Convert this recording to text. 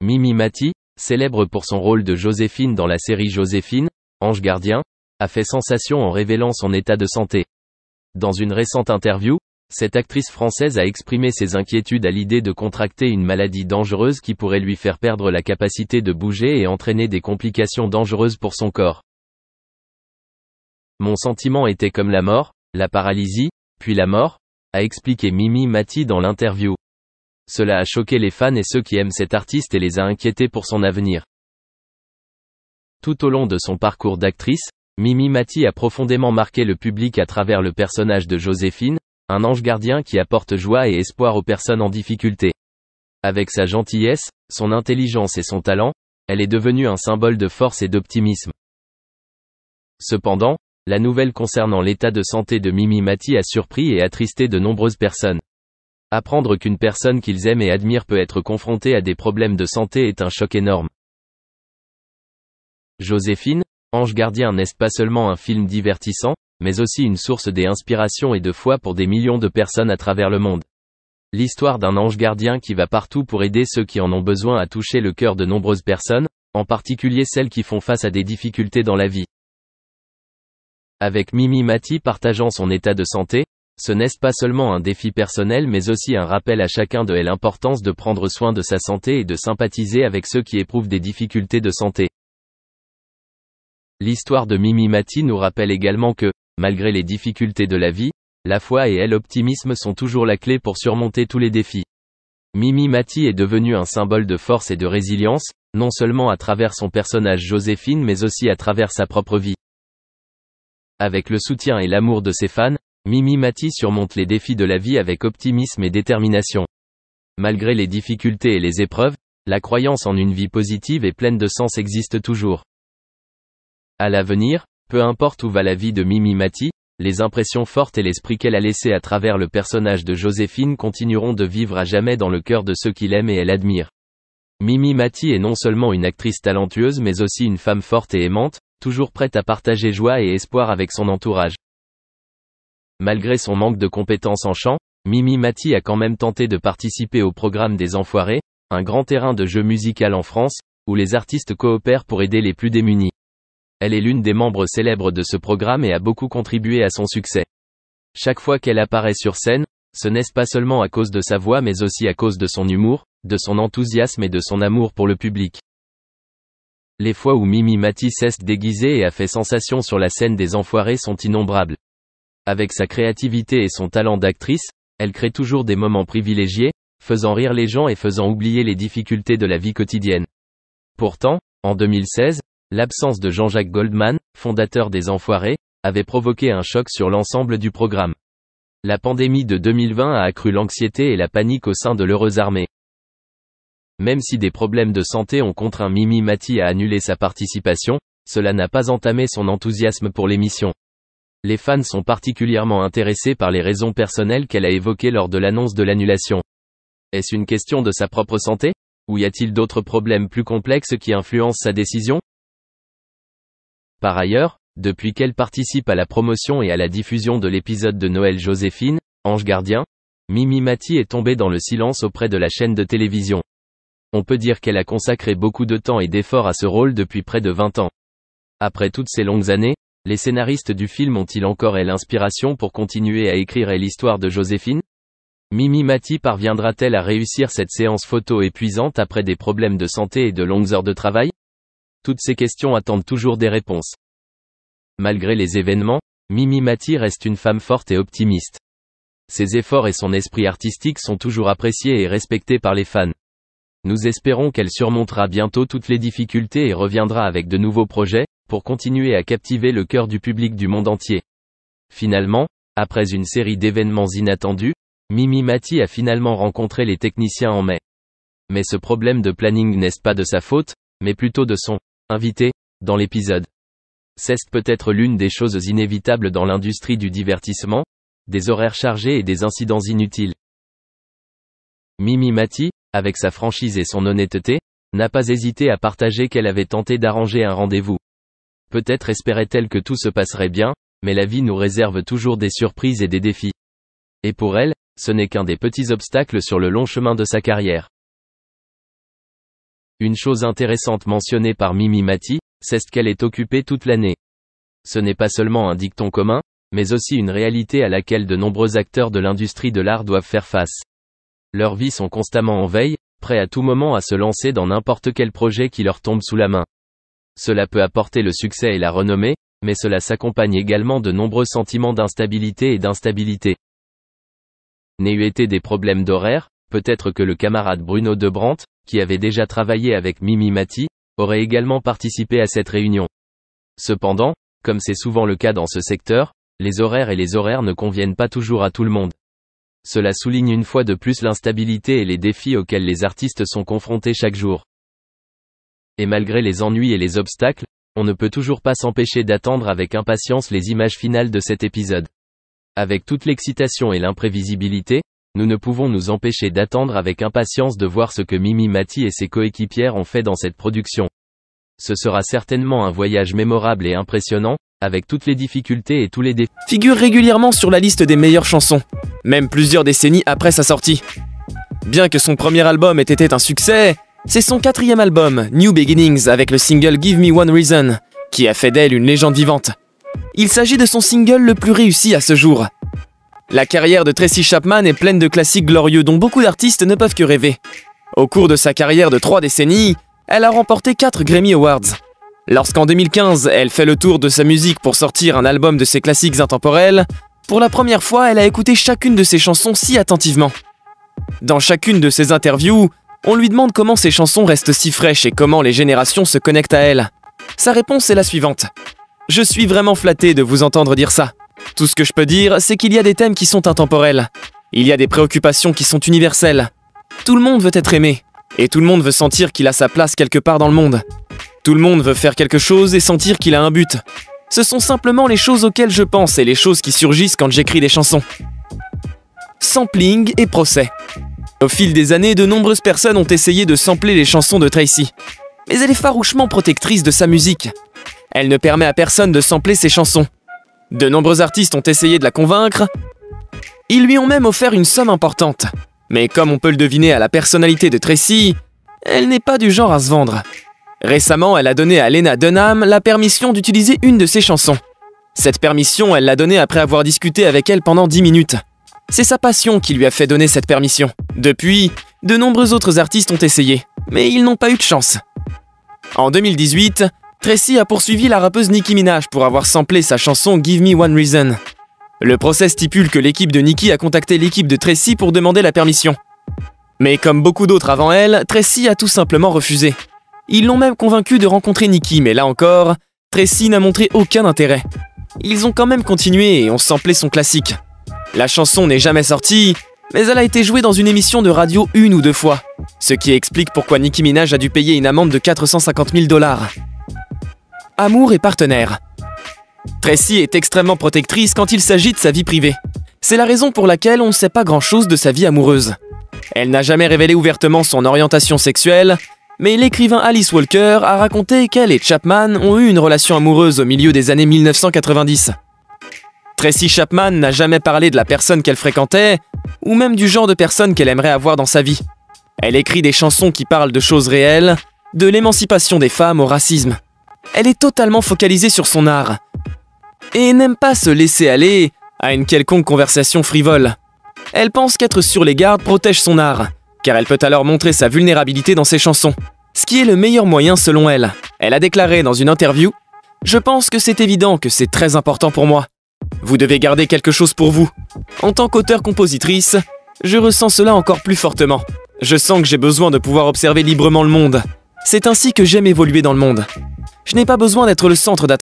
Mimi Mati, célèbre pour son rôle de Joséphine dans la série Joséphine, Ange Gardien, a fait sensation en révélant son état de santé. Dans une récente interview, cette actrice française a exprimé ses inquiétudes à l'idée de contracter une maladie dangereuse qui pourrait lui faire perdre la capacité de bouger et entraîner des complications dangereuses pour son corps. Mon sentiment était comme la mort, la paralysie, puis la mort, a expliqué Mimi Mati dans l'interview. Cela a choqué les fans et ceux qui aiment cet artiste et les a inquiétés pour son avenir. Tout au long de son parcours d'actrice, Mimi Mati a profondément marqué le public à travers le personnage de Joséphine, un ange gardien qui apporte joie et espoir aux personnes en difficulté. Avec sa gentillesse, son intelligence et son talent, elle est devenue un symbole de force et d'optimisme. Cependant, la nouvelle concernant l'état de santé de Mimi Mati a surpris et attristé de nombreuses personnes. Apprendre qu'une personne qu'ils aiment et admirent peut être confrontée à des problèmes de santé est un choc énorme. Joséphine, Ange Gardien n'est pas seulement un film divertissant, mais aussi une source d'inspiration et de foi pour des millions de personnes à travers le monde. L'histoire d'un ange gardien qui va partout pour aider ceux qui en ont besoin a touché le cœur de nombreuses personnes, en particulier celles qui font face à des difficultés dans la vie. Avec Mimi Mati partageant son état de santé, ce n'est pas seulement un défi personnel mais aussi un rappel à chacun de l'importance de prendre soin de sa santé et de sympathiser avec ceux qui éprouvent des difficultés de santé. L'histoire de Mimi Mati nous rappelle également que, malgré les difficultés de la vie, la foi et l'optimisme sont toujours la clé pour surmonter tous les défis. Mimi Mati est devenue un symbole de force et de résilience, non seulement à travers son personnage Joséphine mais aussi à travers sa propre vie. Avec le soutien et l'amour de ses fans, Mimi Mati surmonte les défis de la vie avec optimisme et détermination. Malgré les difficultés et les épreuves, la croyance en une vie positive et pleine de sens existe toujours. À l'avenir, peu importe où va la vie de Mimi Mati, les impressions fortes et l'esprit qu'elle a laissé à travers le personnage de Joséphine continueront de vivre à jamais dans le cœur de ceux qui l'aiment et elle admire. Mimi Mati est non seulement une actrice talentueuse mais aussi une femme forte et aimante, toujours prête à partager joie et espoir avec son entourage. Malgré son manque de compétences en chant, Mimi Mati a quand même tenté de participer au programme des Enfoirés, un grand terrain de jeu musical en France, où les artistes coopèrent pour aider les plus démunis. Elle est l'une des membres célèbres de ce programme et a beaucoup contribué à son succès. Chaque fois qu'elle apparaît sur scène, ce n'est pas seulement à cause de sa voix mais aussi à cause de son humour, de son enthousiasme et de son amour pour le public. Les fois où Mimi Mati s'est déguisée et a fait sensation sur la scène des Enfoirés sont innombrables. Avec sa créativité et son talent d'actrice, elle crée toujours des moments privilégiés, faisant rire les gens et faisant oublier les difficultés de la vie quotidienne. Pourtant, en 2016, l'absence de Jean-Jacques Goldman, fondateur des Enfoirés, avait provoqué un choc sur l'ensemble du programme. La pandémie de 2020 a accru l'anxiété et la panique au sein de l'heureuse armée. Même si des problèmes de santé ont contraint Mimi Mati à annuler sa participation, cela n'a pas entamé son enthousiasme pour l'émission. Les fans sont particulièrement intéressés par les raisons personnelles qu'elle a évoquées lors de l'annonce de l'annulation. Est-ce une question de sa propre santé? Ou y a-t-il d'autres problèmes plus complexes qui influencent sa décision? Par ailleurs, depuis qu'elle participe à la promotion et à la diffusion de l'épisode de Noël Joséphine, Ange Gardien, Mimi Mati est tombée dans le silence auprès de la chaîne de télévision. On peut dire qu'elle a consacré beaucoup de temps et d'efforts à ce rôle depuis près de 20 ans. Après toutes ces longues années, les scénaristes du film ont-ils encore l'inspiration pour continuer à écrire l'histoire de Joséphine? Mimi Mati parviendra-t-elle à réussir cette séance photo épuisante après des problèmes de santé et de longues heures de travail? Toutes ces questions attendent toujours des réponses. Malgré les événements, Mimi Mati reste une femme forte et optimiste. Ses efforts et son esprit artistique sont toujours appréciés et respectés par les fans. Nous espérons qu'elle surmontera bientôt toutes les difficultés et reviendra avec de nouveaux projets, pour continuer à captiver le cœur du public du monde entier. Finalement, après une série d'événements inattendus, Mimi Mati a finalement rencontré les techniciens en mai. Mais ce problème de planning n'est pas de sa faute, mais plutôt de son invité dans l'épisode. C'est peut-être l'une des choses inévitables dans l'industrie du divertissement, des horaires chargés et des incidents inutiles. Mimi Mati, avec sa franchise et son honnêteté, n'a pas hésité à partager qu'elle avait tenté d'arranger un rendez-vous. Peut-être espérait-elle que tout se passerait bien, mais la vie nous réserve toujours des surprises et des défis. Et pour elle, ce n'est qu'un des petits obstacles sur le long chemin de sa carrière. Une chose intéressante mentionnée par Mimi Mati, c'est qu'elle est occupée toute l'année. Ce n'est pas seulement un dicton commun, mais aussi une réalité à laquelle de nombreux acteurs de l'industrie de l'art doivent faire face. Leurs vies sont constamment en veille, prêts à tout moment à se lancer dans n'importe quel projet qui leur tombe sous la main. Cela peut apporter le succès et la renommée, mais cela s'accompagne également de nombreux sentiments d'instabilité et d'instabilité. N'eût été des problèmes d'horaire, peut-être que le camarade Bruno Debrandt, qui avait déjà travaillé avec Mimi Mati, aurait également participé à cette réunion. Cependant, comme c'est souvent le cas dans ce secteur, les horaires ne conviennent pas toujours à tout le monde. Cela souligne une fois de plus l'instabilité et les défis auxquels les artistes sont confrontés chaque jour. Et malgré les ennuis et les obstacles, on ne peut toujours pas s'empêcher d'attendre avec impatience les images finales de cet épisode. Avec toute l'excitation et l'imprévisibilité, nous ne pouvons nous empêcher d'attendre avec impatience de voir ce que Mimi Mati et ses coéquipières ont fait dans cette production. Ce sera certainement un voyage mémorable et impressionnant, avec toutes les difficultés et tous les défis. Figure régulièrement sur la liste des meilleures chansons, même plusieurs décennies après sa sortie. Bien que son premier album ait été un succès, c'est son 4e album, New Beginnings, avec le single Give Me One Reason, qui a fait d'elle une légende vivante. Il s'agit de son single le plus réussi à ce jour. La carrière de Tracy Chapman est pleine de classiques glorieux dont beaucoup d'artistes ne peuvent que rêver. Au cours de sa carrière de 3 décennies, elle a remporté 4 Grammy Awards. Lorsqu'en 2015, elle fait le tour de sa musique pour sortir un album de ses classiques intemporels, pour la première fois, elle a écouté chacune de ses chansons si attentivement. Dans chacune de ses interviews, on lui demande comment ses chansons restent si fraîches et comment les générations se connectent à elle. Sa réponse est la suivante. « Je suis vraiment flatté de vous entendre dire ça. Tout ce que je peux dire, c'est qu'il y a des thèmes qui sont intemporels. Il y a des préoccupations qui sont universelles. Tout le monde veut être aimé, et tout le monde veut sentir qu'il a sa place quelque part dans le monde. Tout le monde veut faire quelque chose et sentir qu'il a un but. Ce sont simplement les choses auxquelles je pense et les choses qui surgissent quand j'écris des chansons. » Sampling et procès. Au fil des années, de nombreuses personnes ont essayé de sampler les chansons de Tracy. Mais elle est farouchement protectrice de sa musique. Elle ne permet à personne de sampler ses chansons. De nombreux artistes ont essayé de la convaincre. Ils lui ont même offert une somme importante. Mais comme on peut le deviner à la personnalité de Tracy, elle n'est pas du genre à se vendre. Récemment, elle a donné à Lena Dunham la permission d'utiliser une de ses chansons. Cette permission, elle l'a donnée après avoir discuté avec elle pendant 10 minutes. C'est sa passion qui lui a fait donner cette permission. Depuis, de nombreux autres artistes ont essayé, mais ils n'ont pas eu de chance. En 2018, Tracy a poursuivi la rappeuse Nicki Minaj pour avoir samplé sa chanson Give Me One Reason. Le procès stipule que l'équipe de Nicki a contacté l'équipe de Tracy pour demander la permission. Mais comme beaucoup d'autres avant elle, Tracy a tout simplement refusé. Ils l'ont même convaincu de rencontrer Nicki, mais là encore, Tracy n'a montré aucun intérêt. Ils ont quand même continué et ont samplé son classique. La chanson n'est jamais sortie, mais elle a été jouée dans une émission de radio 1 ou 2 fois, ce qui explique pourquoi Nicki Minaj a dû payer une amende de 450 000 $. Amour et partenaire. Tracy est extrêmement protectrice quand il s'agit de sa vie privée. C'est la raison pour laquelle on ne sait pas grand-chose de sa vie amoureuse. Elle n'a jamais révélé ouvertement son orientation sexuelle, mais l'écrivain Alice Walker a raconté qu'elle et Chapman ont eu une relation amoureuse au milieu des années 1990. Tracy Chapman n'a jamais parlé de la personne qu'elle fréquentait, ou même du genre de personne qu'elle aimerait avoir dans sa vie. Elle écrit des chansons qui parlent de choses réelles, de l'émancipation des femmes au racisme. Elle est totalement focalisée sur son art, et n'aime pas se laisser aller à une quelconque conversation frivole. Elle pense qu'être sur les gardes protège son art, car elle peut alors montrer sa vulnérabilité dans ses chansons, ce qui est le meilleur moyen selon elle. Elle a déclaré dans une interview « Je pense que c'est évident que c'est très important pour moi. Vous devez garder quelque chose pour vous. En tant qu'auteure-compositrice, je ressens cela encore plus fortement. Je sens que j'ai besoin de pouvoir observer librement le monde. C'est ainsi que j'aime évoluer dans le monde. Je n'ai pas besoin d'être le centre d'attention.